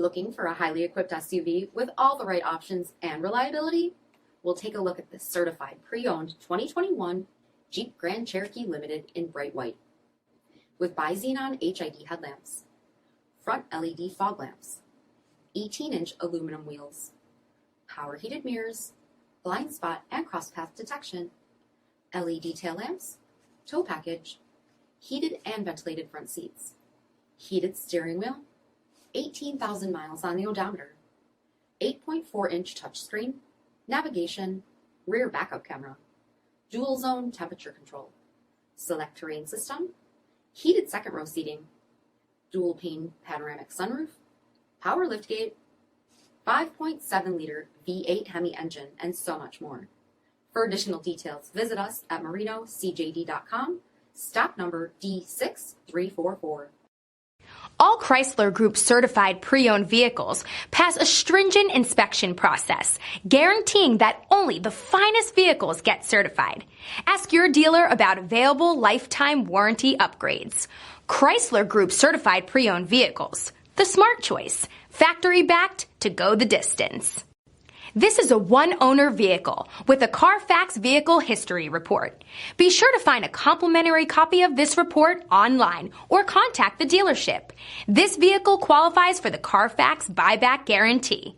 Looking for a highly equipped SUV with all the right options and reliability? We'll take a look at this certified pre-owned 2021 Jeep Grand Cherokee Limited in bright white. With bi-xenon HID headlamps, front LED fog lamps, 18-inch aluminum wheels, power heated mirrors, blind spot and crosspath detection, LED tail lamps, tow package, heated and ventilated front seats, heated steering wheel, 18,000 miles on the odometer, 8.4-inch touchscreen, navigation, rear backup camera, dual zone temperature control, SELEC-TERRAIN system, heated second row seating, dual pane panoramic sunroof, power liftgate, 5.7-liter V8 HEMI engine, and so much more. For additional details, visit us at marinocjd.com, stock number D6344. All Chrysler Group certified pre-owned vehicles pass a stringent inspection process, guaranteeing that only the finest vehicles get certified. Ask your dealer about available lifetime warranty upgrades. Chrysler Group certified pre-owned vehicles, the smart choice, factory backed to go the distance. This is a one-owner vehicle with a CARFAX vehicle history report. Be sure to find a complimentary copy of this report online or contact the dealership. This vehicle qualifies for the CARFAX buyback guarantee.